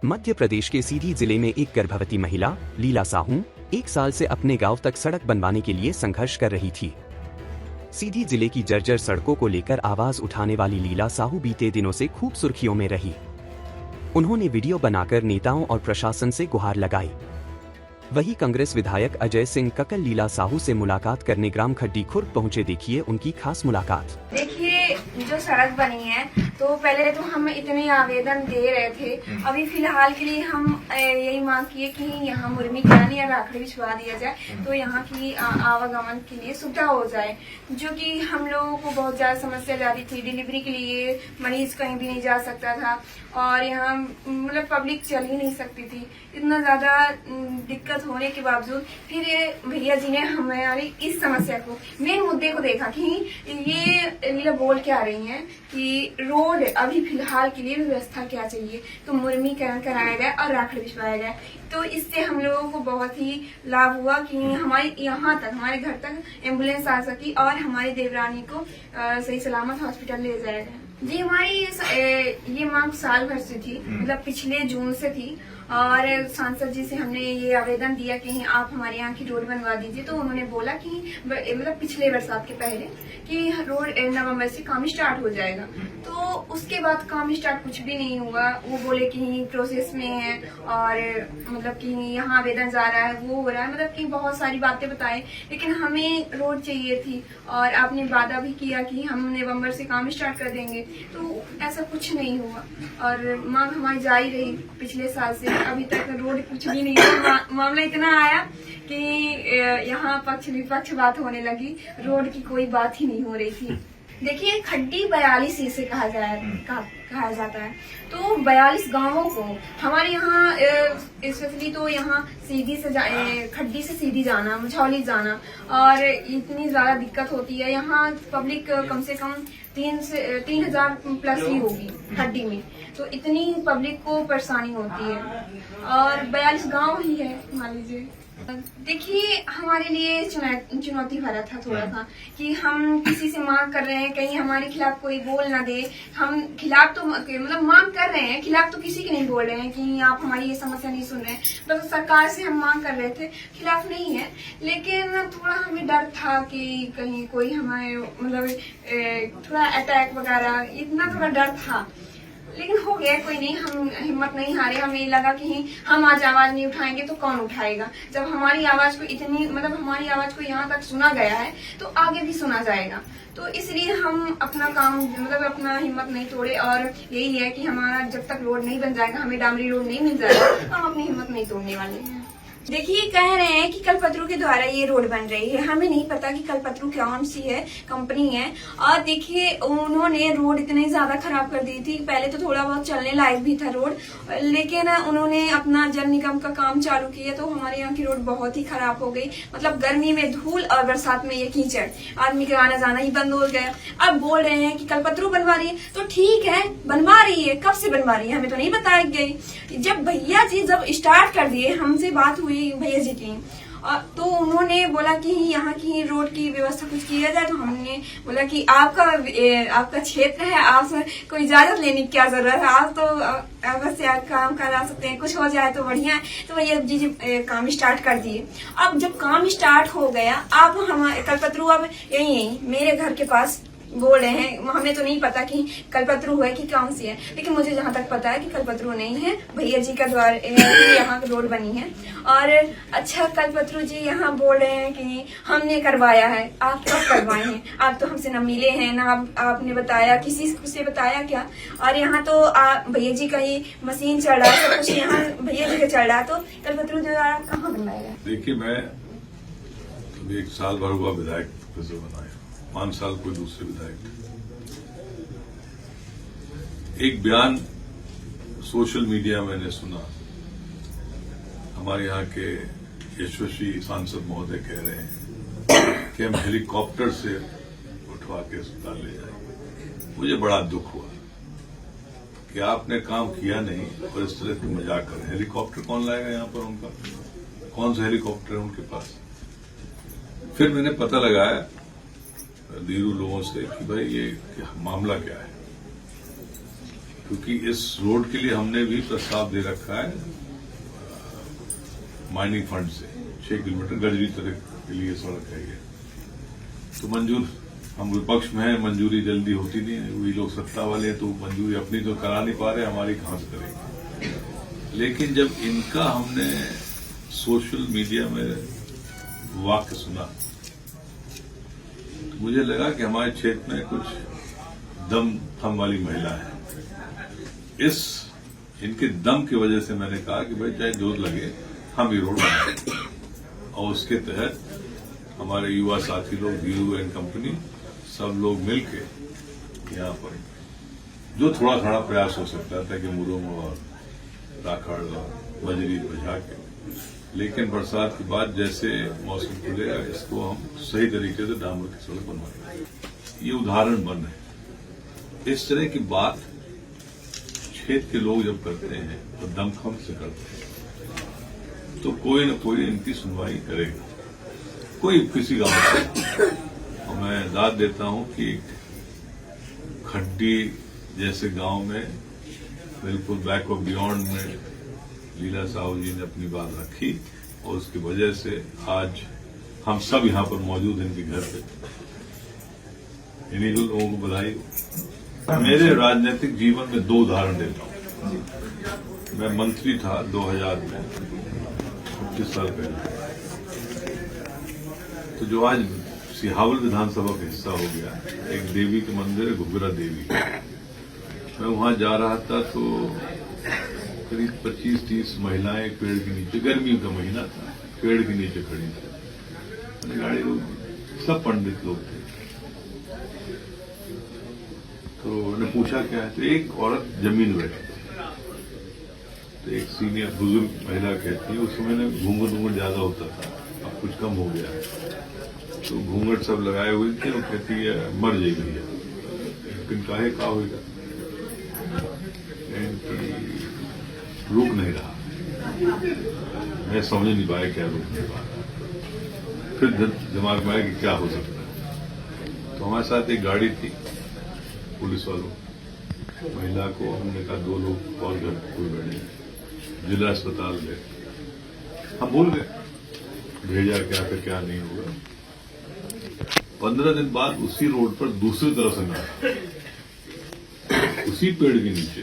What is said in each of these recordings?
मध्य प्रदेश के सीधी जिले में एक गर्भवती महिला लीला साहू 1 साल से अपने गांव तक सड़क बनवाने के लिए संघर्ष कर रही थी। सीधी जिले की जर्जर सड़कों को लेकर आवाज उठाने वाली लीला साहू बीते दिनों से खूब सुर्खियों में रही। उन्होंने वीडियो बनाकर नेताओं और प्रशासन से गुहार लगाई। वहीं कांग्रेस विधायक अजय सिंह ककल लीला साहू से मुलाकात करने ग्राम खड्डी खुर्द पहुंचे। देखिए उनकी खास मुलाकात। देखिए जो सड़क बनी है तो पहले तो हम इतने आवेदन दे रहे थे, अभी फिलहाल के लिए हम यही मांग किए कि यहाँ मुर्मी करानी या राखड़ी बिछवा दिया जाए तो यहाँ की आवागमन के लिए सुविधा हो जाए, जो कि हम लोगों को बहुत ज्यादा समस्या जाती थी। डिलीवरी के लिए मरीज कहीं भी नहीं जा सकता था और यहाँ मतलब पब्लिक चल ही नहीं सकती थी। इतना ज्यादा दिक्कत होने के बावजूद फिर भैया जी ने हमारी इस समस्या को, मेन मुद्दे को देखा कि ये लीला बोल के आ रही हैं कि रोड अभी फिलहाल के लिए व्यवस्था क्या चाहिए, तो मुर्मीकरण कराया गया और राखड़ बिछवाया गया। तो इससे हम लोगों को बहुत ही लाभ हुआ कि हमारे यहाँ तक, हमारे घर तक एम्बुलेंस आ सकी और हमारी देवरानी को सही सलामत हॉस्पिटल ले जाया गया। जी हमारी ये मांग साल भर से थी, मतलब पिछले जून से थी और सांसद जी से हमने ये आवेदन दिया कि आप हमारे यहाँ की रोड बनवा दीजिए। तो उन्होंने बोला कि मतलब पिछले बरसात के पहले कि रोड नवंबर से काम स्टार्ट हो जाएगा। तो उसके बाद काम स्टार्ट कुछ भी नहीं हुआ। वो बोले कि प्रोसेस में है और मतलब कि यहाँ आवेदन जा रहा है, वो हो रहा है, मतलब कि बहुत सारी बातें बताए, लेकिन हमें रोड चाहिए थी और आपने वादा भी किया कि हम नवंबर से काम स्टार्ट कर देंगे। तो ऐसा कुछ नहीं हुआ और मांग हमारी जारी रही पिछले साल से, अभी तक रोड कुछ भी नहीं हुआ। मामला इतना आया कि यहाँ पक्ष विपक्ष बात होने लगी, रोड की कोई बात ही नहीं हो रही थी। देखिए खड्डी 42 से कहा जाता है, तो 42 गांवों को हमारे यहाँ स्पेशली तो यहाँ सीधी से खड्डी से सीधी जाना, मझौली जाना और इतनी ज्यादा दिक्कत होती है। यहाँ पब्लिक कम से कम 3,000 प्लस ही होगी खड्डी में, तो इतनी पब्लिक को परेशानी होती है और 42 गांव ही है मान लीजिए। देखिए हमारे लिए चुनौती भरा था थोड़ा सा कि हम किसी से मांग कर रहे हैं, कहीं हमारे खिलाफ कोई बोल ना दे। हम खिलाफ तो मतलब मांग कर रहे हैं, खिलाफ तो किसी के नहीं बोल रहे हैं कि आप हमारी ये समस्या नहीं सुन रहे हैं। बस सरकार से हम मांग कर रहे थे, खिलाफ नहीं है, लेकिन थोड़ा हमें डर था कि कहीं कोई हमारे मतलब थोड़ा अटैक वगैरह, इतना थोड़ा डर था। लेकिन हो गया, कोई नहीं, हम हिम्मत नहीं हारे। हमें लगा कि हम आज आवाज नहीं उठाएंगे तो कौन उठाएगा। जब हमारी आवाज को इतनी मतलब हमारी आवाज को यहाँ तक सुना गया है तो आगे भी सुना जाएगा। तो इसलिए हम अपना काम मतलब अपना हिम्मत नहीं तोड़े और यही है कि हमारा जब तक रोड नहीं बन जाएगा, हमें डामरी रोड नहीं मिल जाएगा, हम अपनी हिम्मत नहीं तोड़ने वाले हैं। देखिए कह रहे हैं कि कल्पतरू के द्वारा ये रोड बन रही है, हमें नहीं पता कि कल्पतरू कौन सी है कंपनी है। और देखिए उन्होंने रोड इतनी ज्यादा खराब कर दी थी, पहले तो थोड़ा बहुत चलने लायक भी था रोड, लेकिन उन्होंने अपना जल निगम का काम चालू किया तो हमारे यहाँ की रोड बहुत ही खराब हो गई। मतलब गर्मी में धूल और बरसात में ये कीचड़, आदमी का आना जाना ही बंद हो गया। अब बोल रहे हैं कि कल्पतरू बनवा रही है, तो ठीक है बनवा रही है, कब से बनवा रही है हमें तो नहीं बताया गई। जब भैया जी जब स्टार्ट कर दिए, हमसे बात हुई भैया जी की, तो उन्होंने बोला कि यहाँ की रोड की व्यवस्था कुछ किया जाए। तो हमने बोला कि आपका क्षेत्र है, आपको इजाजत लेने की क्या जरूरत है, आप तो अवश्य आप काम करा सकते हैं, कुछ हो जाए तो बढ़िया है। तो भैया जी काम स्टार्ट कर दिए। अब जब काम स्टार्ट हो गया, अब हमारे कल्पतरू अब यही मेरे घर के पास बोल रहे हैं। हमें तो नहीं पता कि कल्पतरू है कि कौन सी है, लेकिन मुझे जहाँ तक पता है कि कल्पतरू नहीं है, भैया जी का द्वार यहाँ रोड बनी है। और अच्छा कल्पतरू जी यहाँ बोल रहे हैं कि हमने करवाया है, आप कब करवाए हैं, आप तो हमसे न मिले हैं, ना आपने बताया, किसी से बताया क्या। और यहाँ तो भैया जी का ही मशीन चल रहा है, सब कुछ यहाँ भैया जी का चल रहा है, तो कल्पतरू द्वारा कहाँ बनवाएगा। देखिए मैं अभी 1 साल भर हुआ विधायक से बनाया, 5 साल कोई दूसरे विधायक। एक बयान सोशल मीडिया में मैंने सुना, हमारे यहाँ के यशस्वी सांसद महोदय कह रहे हैं कि हम हेलीकॉप्टर से उठवा के अस्पताल ले जाएंगे। मुझे बड़ा दुख हुआ कि आपने काम किया नहीं और इस तरह की मजाक कर। हेलीकॉप्टर कौन लाएगा यहाँ पर, उनका कौन सा हेलीकॉप्टर है उनके पास। फिर मैंने पता लगाया धीरू लोगों से कि भाई ये मामला क्या है। क्योंकि इस रोड के लिए हमने भी प्रस्ताव दे रखा है माइनिंग फंड से 6 किलोमीटर गजरी तक के लिए सड़क है ये, तो मंजूर, हम विपक्ष में हैं, मंजूरी जल्दी होती नहीं है, वही लोग सत्ता वाले हैं तो मंजूरी अपनी तो करा नहीं पा रहे, हमारी कहां से करेंगे। लेकिन जब इनका हमने सोशल मीडिया में वाक्य सुना तो मुझे लगा कि हमारे क्षेत्र में कुछ दम थम वाली महिला है। इस इनके दम की वजह से मैंने कहा कि भाई चाहे जोर लगे हम ये रोड बनाएंगे, और उसके तहत हमारे युवा साथी लोग, धीरू एंड कंपनी, सब लोग मिलके यहाँ पर जो थोड़ा थोड़ा प्रयास हो सकता था कि मुरुम और राखड़ और बजरी बजा के, लेकिन बरसात के बाद जैसे मौसम खुलेगा इसको हम सही तरीके से डामर की सड़क बनवाएंगे। ये उदाहरण बन है। इस तरह की बात क्षेत्र के लोग जब करते हैं तो दमखम से करते हैं, तो कोई न कोई इनकी सुनवाई करेगा, कोई किसी गांव से। और मैं दाद देता हूं कि खड्डी जैसे गांव में बिल्कुल बैक ऑफ बियॉन्ड में लीला साहू जी ने अपनी बात रखी, और उसकी वजह से आज हम सब यहां पर मौजूद हैं इनके घर पे। इन्हीं लोगों को बधाई। मेरे राजनीतिक जीवन में 2 उदाहरण देता हूं। मैं मंत्री था 2000 में, 25 साल पहले। तो जो आज सिहावल विधानसभा का हिस्सा हो गया, एक देवी के मंदिर है, घुघरा देवी। मैं वहां जा रहा था तो करीब 25-30 महिलाएं पेड़ के नीचे, गर्मियों का महीना था, पेड़ के नीचे खड़ी थी। मैंने गाड़ी रोकी, सब पंडित लोग थे। तो मैंने पूछा क्या है, तो एक औरत जमीन बैठी थी। तो एक सीनियर बुजुर्ग महिला कहती है, उस समय घूंघट ज्यादा होता था, अब कुछ कम हो गया है, तो घूंघट सब लगाए हुए थे। वो कहती है मर जाएगी भैया, लेकिन काहे का होगा, रुक नहीं रहा। मैं समझ नहीं पाया क्या रुक नहीं पा रहा। फिर दिमाग में आया कि क्या हो सकता है। तो हमारे साथ एक गाड़ी थी पुलिस वालों, महिला को हमने कहा 2 लोग और घर कोई बैठे, जिला अस्पताल में हम भूल गए, भेजा क्या फिर क्या नहीं होगा। 15 दिन बाद उसी रोड पर दूसरी तरफ से मिला, उसी पेड़ के नीचे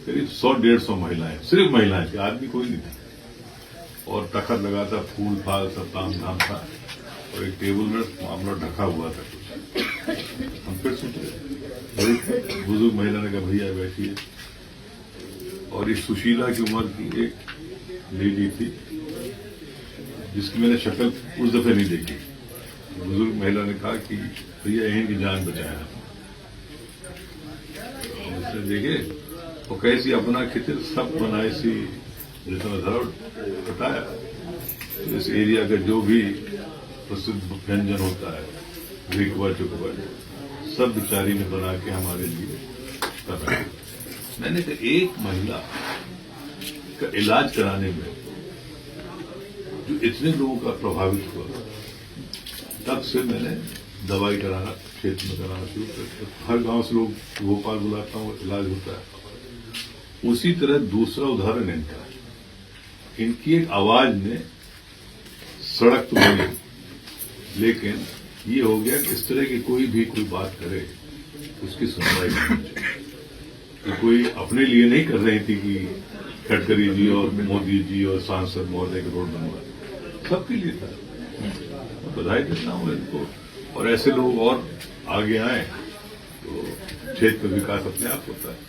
करीब 100-150 महिलाएं, सिर्फ महिलाएं थी, आदमी कोई नहीं था, और तखत लगा था, फूल फाल सब ताम झाम था, और एक टेबल में मामला ढका हुआ था कुछ। हम फिर सोच रहे, बुजुर्ग महिला ने कहा भैया बैठिए, और इस सुशीला की उम्र की एक लेडी थी जिसकी मैंने शक्ल उस दफे नहीं देखी। बुजुर्ग महिला ने कहा कि भैया यहीं की जान बचाया। उसने देखे और कैसी अपना खितिर सब बनाए सी, जितना धर्म बताया। तो इस एरिया का जो भी प्रसिद्ध व्यंजन होता है, रिकवा चुकवा, सब बेचारी ने बना के हमारे लिए कर रहा है। मैंने कहा एक महिला का इलाज कराने में जो इतने लोगों का प्रभावित हुआ, तब से मैंने दवाई कराना, क्षेत्र में कराना शुरू कर। हर गांव से लोग भोपाल बुलाता हूं, इलाज होता है। उसी तरह दूसरा उदाहरण इनका है। इनकी एक आवाज ने सड़क तो बनी, लेकिन ये हो गया कि इस तरह की कोई बात करे उसकी सुनवाई नहीं होनी चाहिए। तो कोई अपने लिए नहीं कर रही थी कि गडकरी जी और मोदी जी और सांसद महोदय के रोड बनवा, सबके लिए था। बधाई देता हूं इनको, और ऐसे लोग और आगे आए तो क्षेत्र विकास अपने आप होता है।